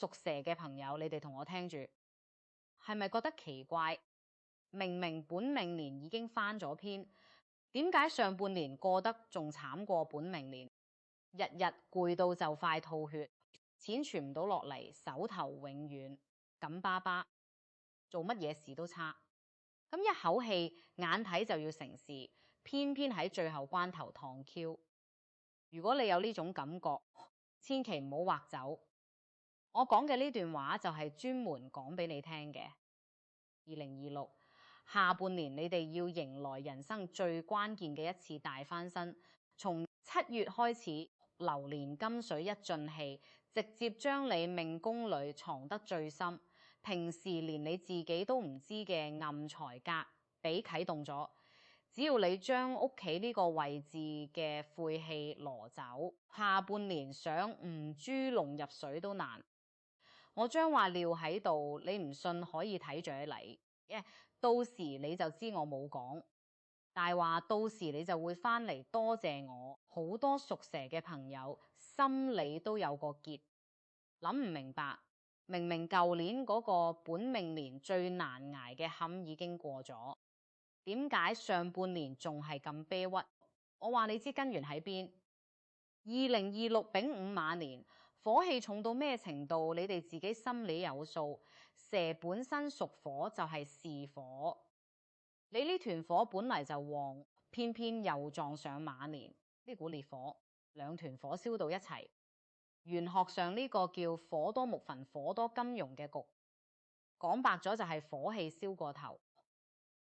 屬蛇嘅朋友，你哋同我聽住，係咪覺得奇怪？明明本命年已經翻咗篇，點解上半年過得仲慘過本命年？日日攰到就快吐血，錢存唔到落嚟，手頭永遠緊巴巴，做乜嘢事都差。咁一口氣眼睇就要成事，偏偏喺最後關頭燙 Q。如果你有呢種感覺，千祈唔好劃走。我講嘅呢段話就係專門講俾你聽嘅。2026下半年你哋要迎來人生最關鍵嘅一次大翻身，從7月開始，流年金水一進氣，直接將你命宮裏藏得最深，平時連你自己都唔知嘅暗財格俾啟動咗。只要你將屋企呢個位置嘅晦氣挪走，下半年想唔豬籠入水都難。我將話撂喺度，你唔信可以睇住嚟，到時你就知我冇講。大話到時你就會翻嚟多謝我。好多屬蛇嘅朋友心裏都有個結，諗唔明白。明明舊年嗰個本命年最難捱嘅坎已經過咗，點解上半年仲係咁啤屈？我話你知根源喺邊。2026丙午馬年，火氣重到咩程度？你哋自己心裏有數。蛇本身屬火，就係巳火。你呢團火本嚟就旺，偏偏又撞上馬年呢股烈火，兩團火燒到一齊。玄學上呢個叫火多木焚，火多金融嘅局，講白咗就係火氣燒過頭，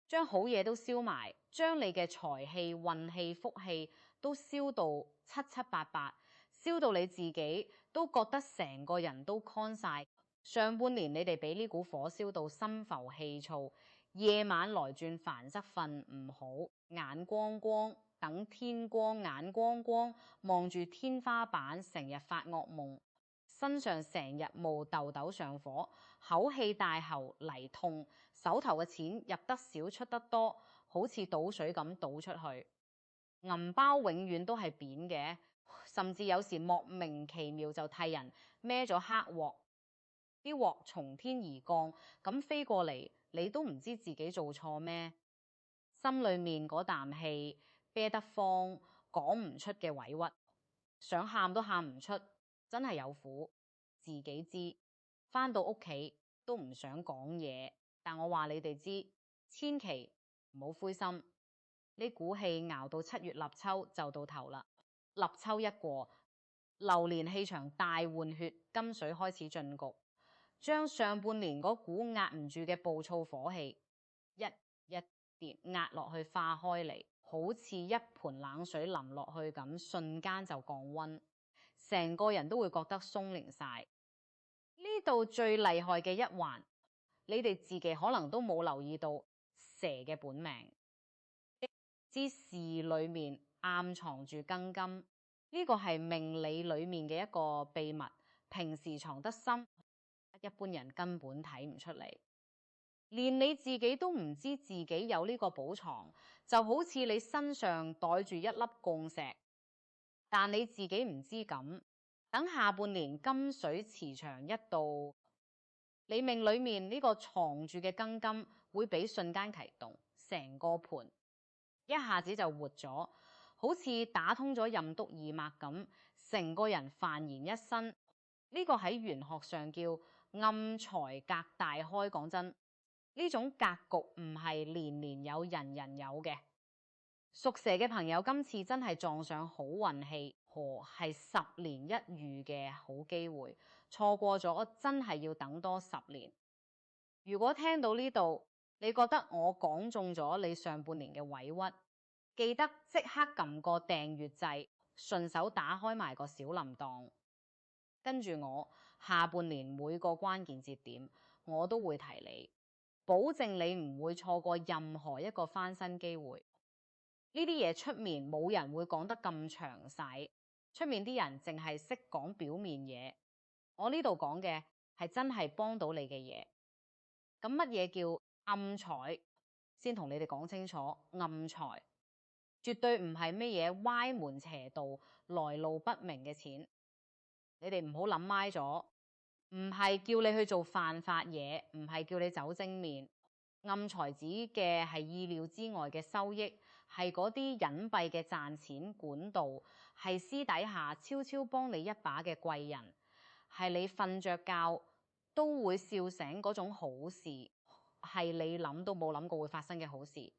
將好嘢都燒埋，將你嘅財氣、運氣、福氣都燒到七七八八，燒到你自己都覺得成個人都 con 晒。上半年你哋俾呢股火燒到心浮氣躁，夜晚來轉煩則瞓唔好，眼光光，等天光眼光光，望住天花板成日發惡夢，身上成日冒痘痘上火，口氣大喉嚟痛，手頭嘅錢入得少出得多，好似倒水咁倒出去，銀包永遠都係扁嘅，甚至有時莫名其妙就替人孭咗黑鑊，啲鑊從天而降咁飛過嚟，你都唔知自己做錯咩，心裏面嗰啖氣啤得慌，講唔出嘅委屈，想喊都喊唔出，真係有苦自己知。返到屋企都唔想講嘢，但我話你哋知，千祈唔好灰心。呢股氣熬到7月立秋就到頭啦，立秋一過，流年氣場大換血，金水開始進局，將上半年嗰股壓唔住嘅暴躁火氣一跌壓落去化開嚟，好似一盆冷水淋落去咁，瞬間就降溫，成個人都會覺得鬆靈晒。呢度最厲害嘅一環，你哋自己可能都冇留意到蛇嘅本命，之事裏面暗藏住庚金，呢個係命理裏面嘅一個秘密，平時藏得深，一般人根本睇唔出嚟，連你自己都唔知自己有呢個寶藏，就好似你身上袋住一粒鋼石，但你自己唔知咁。等下半年金水磁場一到，你命裏面呢個藏住嘅庚金會俾瞬間啟動，成個盤一下子就活咗，好似打通咗任督二脈咁，成個人煥然一新。呢個喺玄學上叫暗財格大開。講真，呢種格局唔係年年有，人人有嘅。屬蛇嘅朋友今次真係撞上好運氣，係10年一遇嘅好機會，錯過咗真係要等多10年。如果聽到呢度，你覺得我講中咗你上半年嘅委屈，記得即刻撳個訂閱掣，順手打開埋個小鈴鐺，跟住我下半年每個關鍵節點我都會提你，保證你唔會錯過任何一個翻身機會。呢啲嘢出面冇人會講得咁詳細，出面啲人淨係識講表面嘢，我呢度講嘅係真係幫到你嘅嘢。咁乜嘢叫暗財？先同你哋講清楚，暗財絕對唔係咩嘢歪門邪道、來路不明嘅錢，你哋唔好諗歪咗。唔係叫你去做犯法嘢，唔係叫你走精面。暗財指嘅係意料之外嘅收益，係嗰啲隱蔽嘅賺錢管道，係私底下悄悄幫你一把嘅貴人，係你瞓着覺都會笑醒嗰種好事，係你諗都冇諗過會發生嘅好事。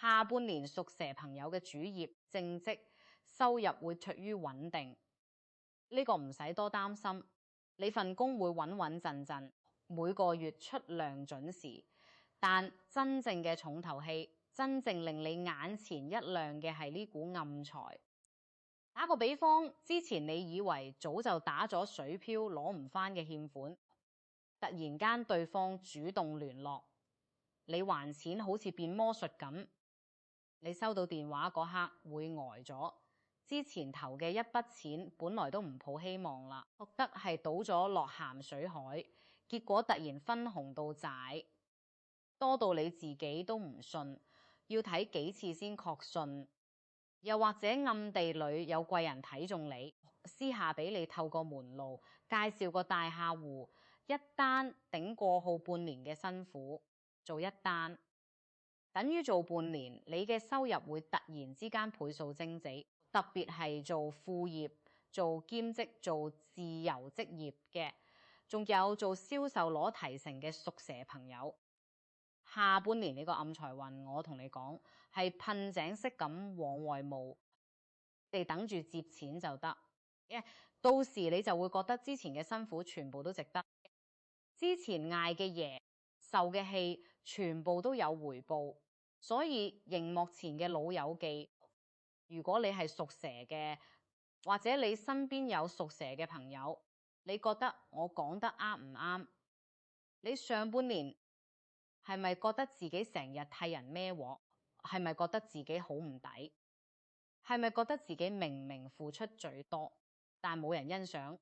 下半年屬蛇朋友嘅主業正職收入會趨於穩定，呢個唔使多擔心。你份工會穩穩陣陣，每個月出糧準時。但真正嘅重頭戲，真正令你眼前一亮嘅係呢股暗財。打個比方，之前你以為早就打咗水漂攞唔返嘅欠款，突然間對方主動聯絡，你還錢好似變魔術咁。你收到電話嗰刻會呆咗，之前投嘅一筆錢本來都唔抱希望啦，覺得係倒咗落鹹水海，結果突然分紅到債，多到你自己都唔信，要睇幾次先確信。又或者暗地裏有貴人睇中你，私下俾你透過門路介紹個大客戶，一單頂過號半年嘅辛苦，做一單等於做半年，你嘅收入會突然之間倍數增值。特別係做副業、做兼職、做自由職業嘅，仲有做銷售攞提成嘅屬蛇朋友，下半年呢個暗財運，我同你講係噴井式咁往外冒，你等住接錢就得。到時你就會覺得之前嘅辛苦全部都值得，之前捱嘅嘢、受嘅氣全部都有回報。所以熒幕前嘅老友記，如果你係屬蛇嘅，或者你身邊有屬蛇嘅朋友，你覺得我講得啱唔啱？你上半年係咪覺得自己成日替人孭鑊？係咪覺得自己好唔抵？係咪覺得自己明明付出最多，但冇人欣賞？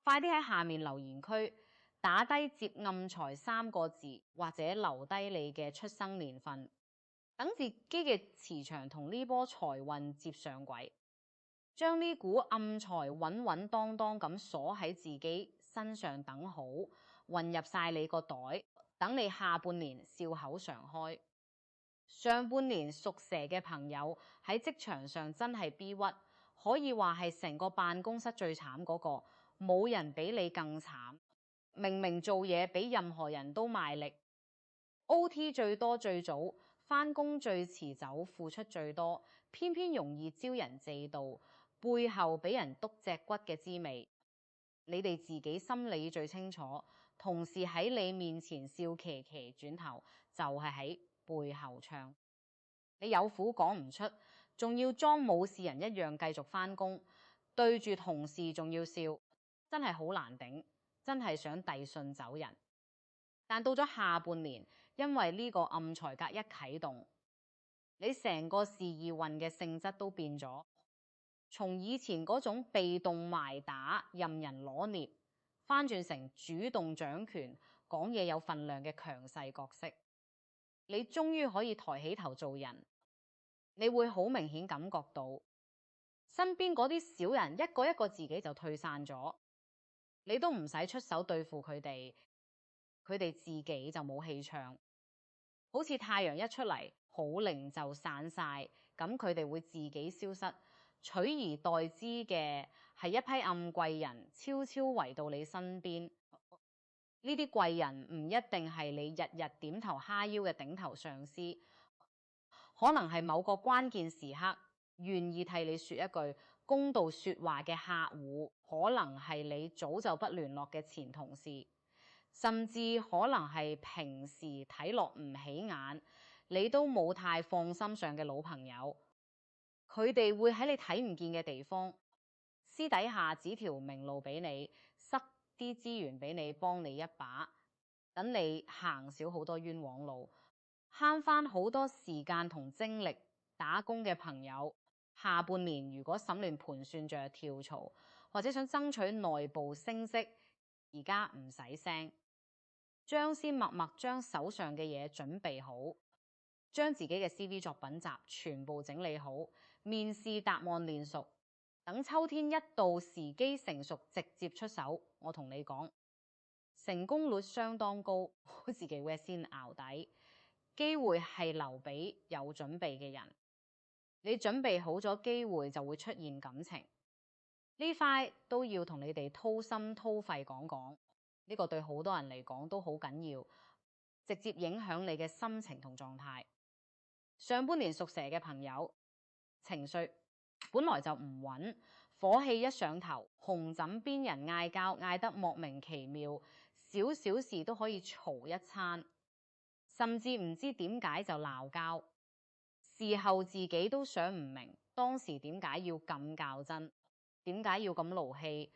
快啲喺下面留言區打低接暗財3個字，或者留低你嘅出生年份，等自己嘅磁場同呢波財運接上軌，將呢股暗財穩穩當當咁鎖喺自己身上，等好混入晒你個袋，等你下半年笑口常開。上半年屬蛇嘅朋友喺職場上真係 B 屈，可以話係成個辦公室最慘嗰個，冇人比你更慘。明明做嘢比任何人都賣力，OT 最多最早，返工最遲走，付出最多，偏偏容易招人嫉妒，背後俾人篤脊骨嘅滋味，你哋自己心裏最清楚。同事喺你面前笑騎騎，轉頭就係喺背後唱。你有苦講唔出，仲要裝冇事人一樣繼續返工，對住同事仲要笑，真係好難頂，真係想遞信走人。但到咗下半年，因為呢個暗財格一啟動，你成個事業運嘅性質都變咗，從以前嗰種被動埋打、任人攞捏，翻轉成主動掌權、講嘢有份量嘅強勢角色。你終於可以抬起頭做人，你會好明顯感覺到身邊嗰啲小人一個一個自己就退散咗，你都唔使出手對付佢哋，佢哋自己就冇氣唱。好似太陽一出嚟，好靈就散晒，咁佢哋會自己消失，取而代之嘅係一批暗貴人悄悄圍到你身邊。呢啲貴人唔一定係你日日點頭哈腰嘅頂頭上司，可能係某個關鍵時刻願意替你說一句公道說話嘅客戶，可能係你早就不聯絡嘅前同事，甚至可能係平時睇落唔起眼，你都冇太放心上嘅老朋友。佢哋會喺你睇唔見嘅地方，私底下指條明路俾你，塞啲資源俾你，幫你一把，等你行少好多冤枉路，慳翻好多時間同精力。打工嘅朋友，下半年如果審亂盤算着跳槽，或者想爭取內部升職，而家唔使聲，先默默將手上嘅嘢準備好，將自己嘅 CV 作品集全部整理好，面試答案練熟，等秋天一到時機成熟，直接出手。我同你講，成功率相當高，我自己會先淆底。機會係留俾有準備嘅人，你準備好咗，機會就會出現感情。呢塊都要同你哋掏心掏肺講講，呢個對好多人嚟講都好緊要，直接影響你嘅心情同狀態。上半年屬蛇嘅朋友，情緒本來就唔穩，火氣一上頭，紅枕邊人嗌交，嗌得莫名其妙，少少事都可以嘈一餐，甚至唔知點解就鬧交。事後自己都想唔明，當時點解要咁較真，點解要咁勞氣，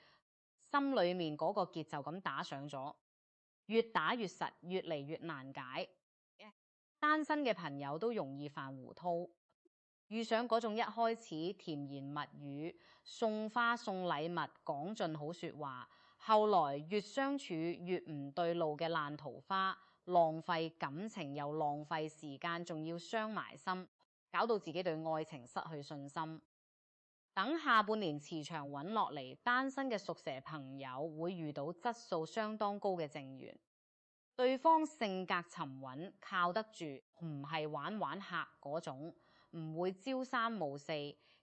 心裏面嗰個結就咁打上咗，越打越實，越嚟越難解。單身嘅朋友都容易犯糊塗，遇上嗰種一開始甜言蜜語、送花送禮物、講盡好說話，後來越相處越唔對路嘅爛桃花，浪費感情又浪費時間，仲要傷埋心，搞到自己對愛情失去信心。等下半年磁場穩落嚟，單身嘅屬蛇朋友會遇到質素相當高嘅正緣。對方性格沉穩，靠得住，唔係玩玩客嗰種，唔會朝三暮四，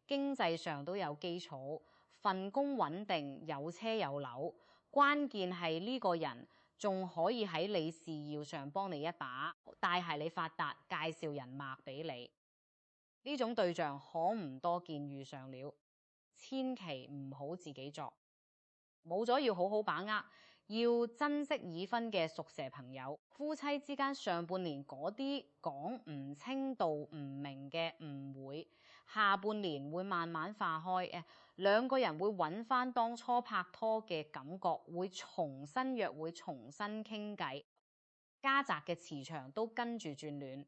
經濟上都有基礎，份工穩定，有車有樓，關鍵係呢個人仲可以喺你事業上幫你一把，帶係你發達，介紹人脈俾你。呢種對象可唔多見，遇上了，千祈唔好自己作。冇咗要好好把握，要珍惜已婚嘅屬蛇朋友，夫妻之間上半年嗰啲講唔清道唔明嘅誤會，下半年會慢慢化開。兩個人會揾翻當初拍拖嘅感覺，會重新約會，重新傾偈，家宅嘅磁場都跟住轉暖，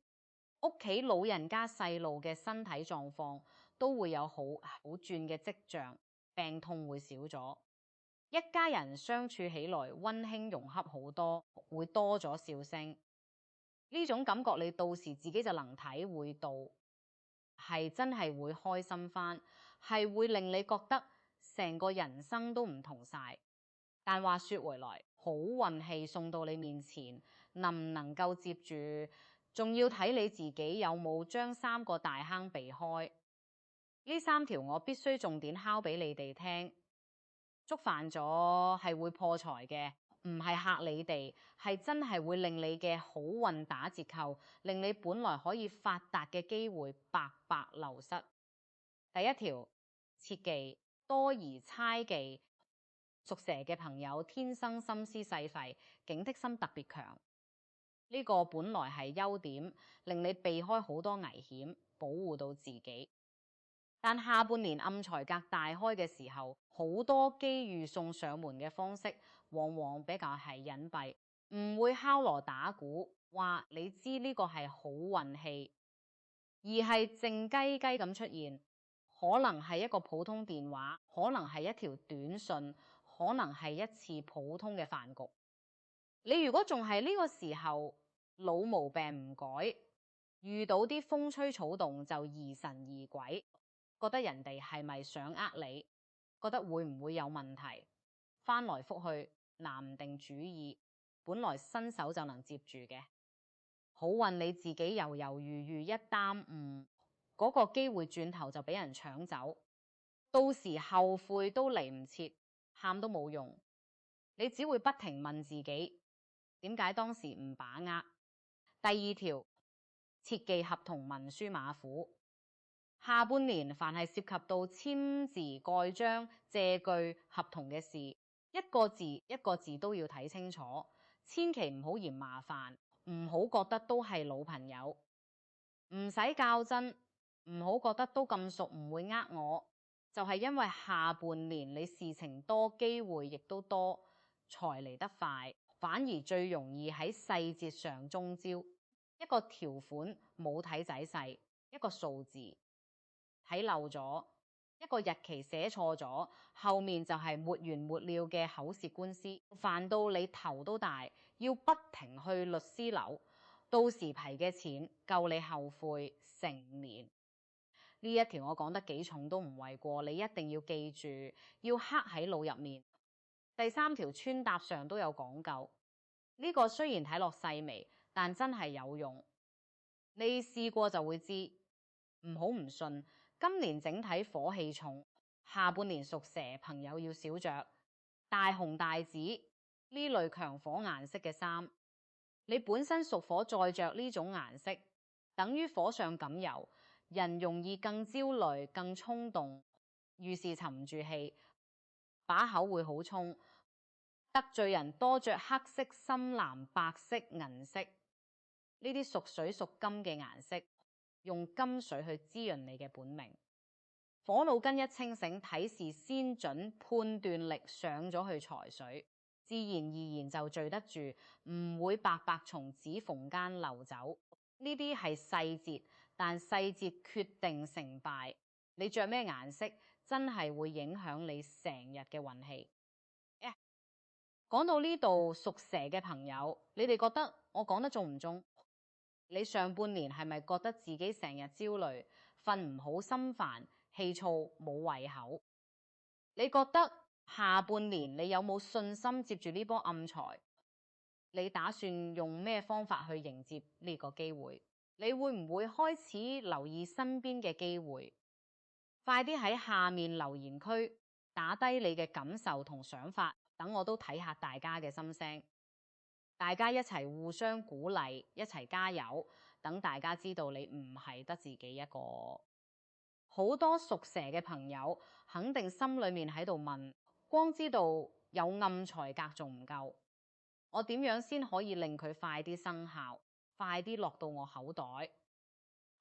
屋企老人家細路嘅身體狀況都會有好轉嘅跡象，病痛會少咗。一家人相處起來溫馨融洽好多，會多咗笑聲。呢種感覺你到時自己就能體會到，係真係會開心返，係會令你覺得成個人生都唔同晒。但話說回來，好運氣送到你面前，能唔能夠接住，仲要睇你自己有冇將3個大坑避開。呢3條我必須重點敲俾你哋聽。觸犯咗係會破財嘅，唔係嚇你哋，係真係會令你嘅好運打折扣，令你本來可以發達嘅機會白白流失。第一條，切忌多疑猜忌，屬蛇嘅朋友天生心思細細，警惕心特別強。呢個本來係優點，令你避開好多危險，保護到自己。但下半年暗財格大開嘅時候，好多機遇送上門嘅方式，往往比較係隱蔽，唔會敲鑼打鼓，話你知呢個係好運氣，而係靜雞雞咁出現，可能係一個普通電話，可能係一條短信，可能係一次普通嘅飯局。你如果仲係呢個時候老毛病唔改，遇到啲風吹草動就疑神疑鬼，覺得人哋係咪想呃你，覺得會唔會有問題，翻來覆去拿唔定主意，本來伸手就能接住嘅好運，你自己猶猶豫豫一耽誤，嗰個機會轉頭就俾人搶走，到時後悔都嚟唔切，喊都冇用，你只會不停問自己點解當時唔把握。第二條，切忌合同文書馬虎。下半年凡係涉及到簽字蓋章借據合同嘅事，一個字一個字都要睇清楚，千祈唔好嫌麻煩，唔好覺得都係老朋友，唔使較真，唔好覺得都咁熟唔會呃我，就係因為下半年你事情多，機會亦都多，財嚟得快，反而最容易喺細節上中招，一個條款冇睇仔細，一個數字睇漏咗，一個日期寫錯咗，後面就係沒完沒了嘅口舌官司，煩到你頭都大，要不停去律師樓，到時賠嘅錢夠你後悔成年。呢一條我講得幾重都唔為過，你一定要記住，要刻喺腦入面。第三條穿搭上都有講究，呢個雖然睇落細微，但真係有用。你試過就會知，唔好唔信。今年整體火氣重，下半年屬蛇朋友要少着大紅大紫呢類強火顏色嘅衫。你本身屬火，再着呢種顏色，等於火上感油，人容易更焦慮、更衝動，遇事沉唔住氣，把口會好衝，得罪人多着黑色、深藍、白色、銀色呢啲屬水屬金嘅顏色，用金水去滋潤你嘅本命。火腦筋一清醒，睇事先準，判斷力上咗去財水，自然而然就聚得住，唔會白白從指縫間流走。呢啲係細節，但細節決定成敗。你着咩顏色，真係會影響你成日嘅運氣。講到呢度，屬蛇嘅朋友，你哋覺得我講得中唔中？你上半年係咪覺得自己成日焦慮、瞓唔好、心煩、氣躁、冇胃口？你覺得下半年你有冇信心接住呢波暗財？你打算用咩方法去迎接呢個機會？你會唔會開始留意身邊嘅機會？快啲喺下面留言區打低你嘅感受同想法，等我都睇下大家嘅心聲。大家一齊互相鼓勵，一齊加油，等大家知道你唔係得自己一個。好多屬蛇嘅朋友肯定心裏面喺度問，光知道有暗財格仲唔夠，我點樣先可以令佢快啲生效，快啲落到我口袋？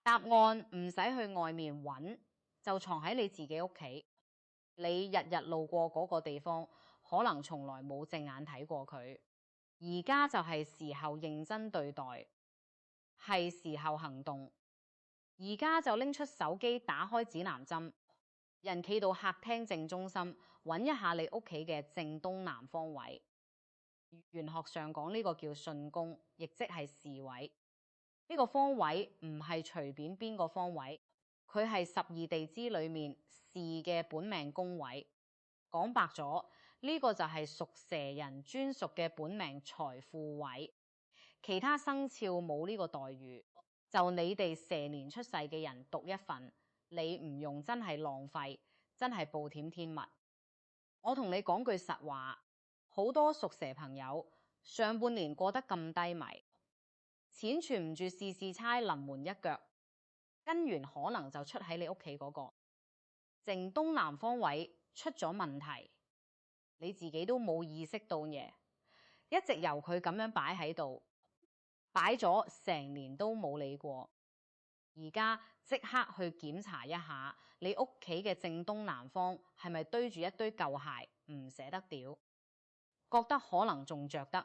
答案唔使去外面揾，就藏喺你自己屋企。你日日路過嗰個地方，可能從來冇正眼睇過佢。而家就係時候認真對待，係時候行動。而家就拎出手機，打開指南針，人企到客廳正中心，揾一下你屋企嘅正東南方位。玄學上講呢個叫巽宮，亦即係士位。呢個方位唔係隨便邊個方位，佢係12地支裏面士嘅本命宮位。講白咗，呢個就係屬蛇人專屬嘅本命財富位，其他生肖冇呢個待遇，就你哋蛇年出世嘅人獨一份，你唔用真係浪費，真係暴殄天物。我同你講句實話，好多屬蛇朋友上半年過得咁低迷，錢存唔住，事事差，臨門一腳，根源可能就出喺你屋企嗰個正東南方位出咗問題，你自己都冇意識到嘢，一直由佢咁樣擺喺度，擺咗成年都冇理過。而家即刻去檢查一下你屋企嘅正東南方係咪堆住一堆舊鞋，唔捨得掉，覺得可能仲着得，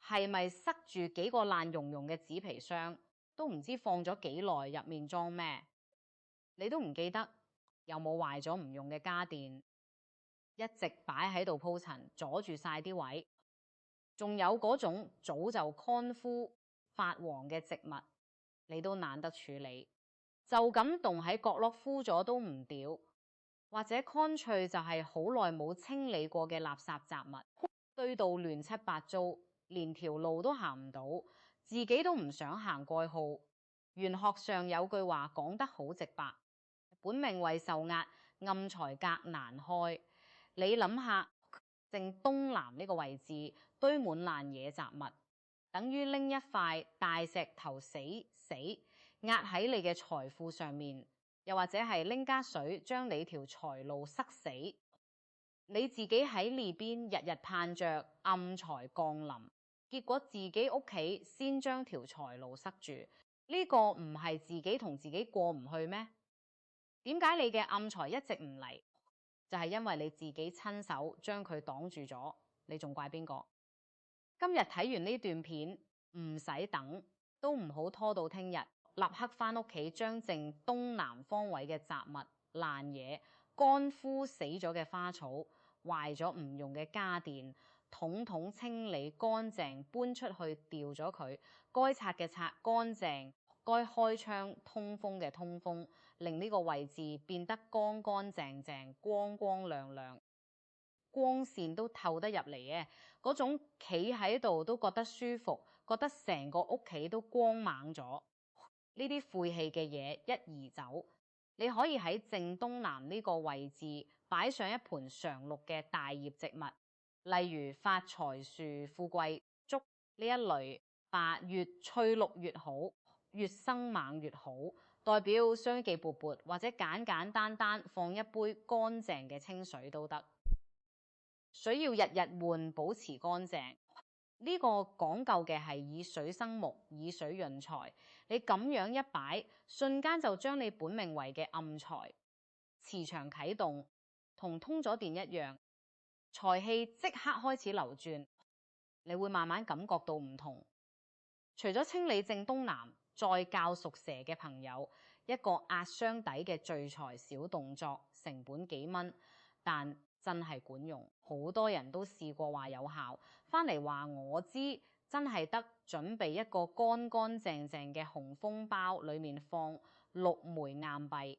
係咪塞住幾個爛溶溶嘅紙皮箱，都唔知放咗幾耐，入面裝咩，你都唔記得。有冇壞咗唔用嘅家電，一直擺喺度鋪塵，阻住晒啲位。仲有嗰種早就乾枯發黃嘅植物，你都懶得處理，就咁凍喺角落枯咗都唔掉，或者乾脆就係好耐冇清理過嘅垃圾雜物，堆到亂七八糟，連條路都行唔到，自己都唔想行過號。玄學上有句話講得好直白，本命位受壓，暗財格難開。你諗下，正東南呢個位置堆滿爛嘢雜物，等於拎一塊大石頭死壓喺你嘅財富上面，又或者係拎加水將你條財路塞死。你自己喺呢邊日日盼着暗財降臨，結果自己屋企先將條財路塞住，呢個唔係自己同自己過唔去咩？點解你嘅暗財一直唔嚟？就係因為你自己親手將佢擋住咗，你仲怪邊個？今日睇完呢段片，唔使等，都唔好拖到聽日，立刻返屋企將正東南方位嘅雜物、爛嘢、乾枯死咗嘅花草、壞咗唔用嘅家電，統統清理乾淨，搬出去掉咗佢，該拆嘅拆乾淨，該開窗通風嘅通風，令呢個位置變得乾乾淨淨、光光亮亮。光線都透得入嚟嘅，嗰種企喺度都覺得舒服，覺得成個屋企都光猛咗。呢啲晦氣嘅嘢一移走，你可以喺正東南呢個位置擺上一盆常綠嘅大葉植物，例如發財樹、富貴竹呢一類，把越翠綠越好，越生猛越好，代表生機勃勃，或者簡簡單單放一杯乾淨嘅清水都得。水要日日換，保持乾淨。呢個講究嘅係以水生木，以水潤財。你咁樣一擺，瞬間就將你本命為嘅暗財磁場啟動，同通咗電一樣，財氣即刻開始流轉。你會慢慢感覺到唔同。除咗清理正東南，再教屬蛇嘅朋友一個壓箱底嘅聚財小動作，成本幾蚊，但真係管用。好多人都試過話有效，翻嚟話我知真係得。準備一個乾乾淨淨嘅紅封包，裡面放6枚硬幣。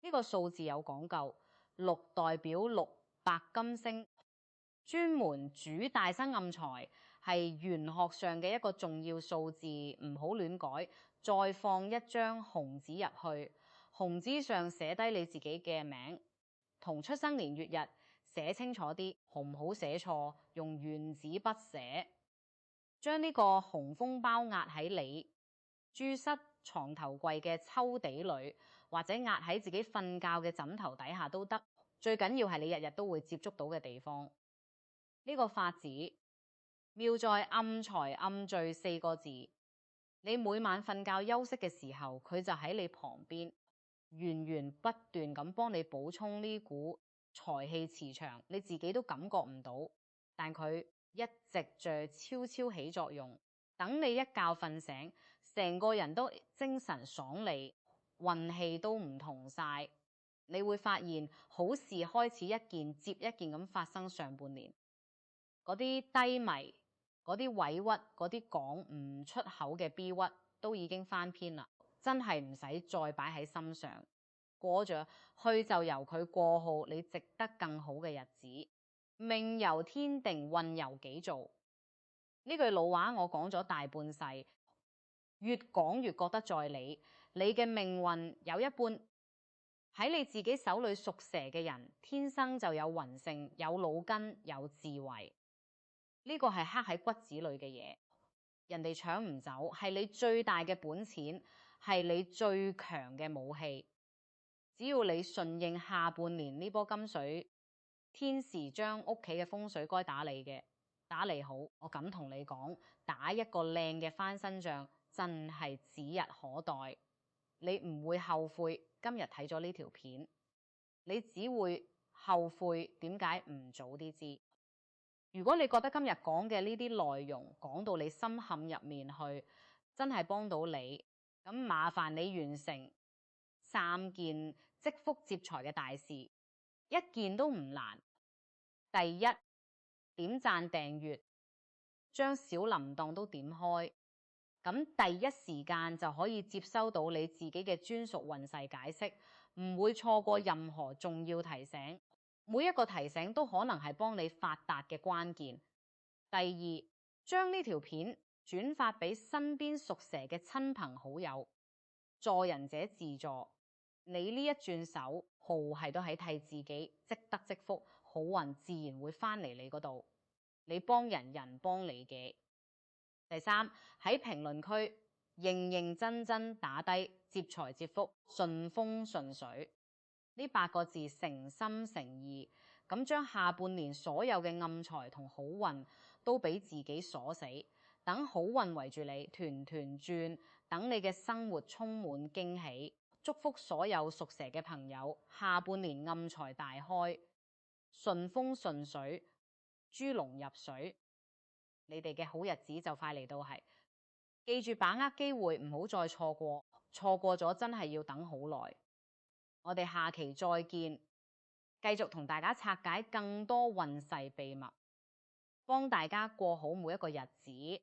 呢個數字有講究，6代表6白金星，專門主大生暗財，係玄學上嘅一個重要數字，唔好亂改。再放一張紅紙入去，紅紙上寫低你自己嘅名同出生年月日，寫清楚啲，好唔好寫錯，用原子筆寫。將呢個紅封包壓喺你豬室床頭櫃嘅抽屉裏，或者壓喺自己瞓覺嘅枕頭底下都得。最緊要係你日日都會接觸到嘅地方。呢個法子妙在暗財暗聚4個字，你每晚瞓覺休息嘅時候，佢就喺你旁邊，源源不斷咁幫你補充呢股財氣磁場，你自己都感覺唔到，但佢一直在悄悄起作用。等你一覺瞓醒，成個人都精神爽利，運氣都唔同晒。你會發現好事開始一件接一件咁發生。上半年嗰啲低迷、嗰啲委屈、嗰啲講唔出口嘅 B 屈都已經翻篇啦，真係唔使再擺喺心上。過咗去就由佢過好，你值得更好嘅日子。命由天定，運由己造。呢句老話我講咗大半世，越講越覺得在理。你嘅命運有一半喺你自己手裏。屬蛇嘅人天生就有魂性、有腦筋、有智慧，呢個係刻喺骨子裏嘅嘢，人哋搶唔走，係你最大嘅本錢，係你最強嘅武器。只要你順應下半年呢波金水，天時將屋企嘅風水該打理嘅打理好。我敢同你講，打一個靚嘅翻身仗真係指日可待。你唔會後悔今日睇咗呢條片，你只會後悔點解唔早啲知。如果你覺得今日講嘅呢啲內容講到你深陷入面去，真係幫到你，咁麻煩你完成3件積福接財嘅大事，一件都唔難。第一，點讚訂閱，將小鈴鐺都點開，咁第一時間就可以接收到你自己嘅專屬運勢解釋，唔會錯過任何重要提醒。每一個提醒都可能係幫你發達嘅關鍵。第二，將呢條片轉發俾身邊屬蛇嘅親朋好友，助人者自助。你呢一轉手，毫係都喺替自己積德積福，好運自然會返嚟你嗰度。你幫人，人幫你嘅。第三，喺評論區認認真真打低接財接福、順風順水呢8個字，誠心誠意咁將下半年所有嘅暗財同好運都俾自己鎖死，等好運圍住你團團轉，等你嘅生活充滿驚喜。祝福所有屬蛇嘅朋友，下半年暗財大開，順風順水，豬籠入水，你哋嘅好日子就快嚟到係。記住把握機會，唔好再錯過，錯過咗真係要等好耐。我哋下期再見，繼續同大家拆解更多運勢秘密，幫大家過好每一個日子。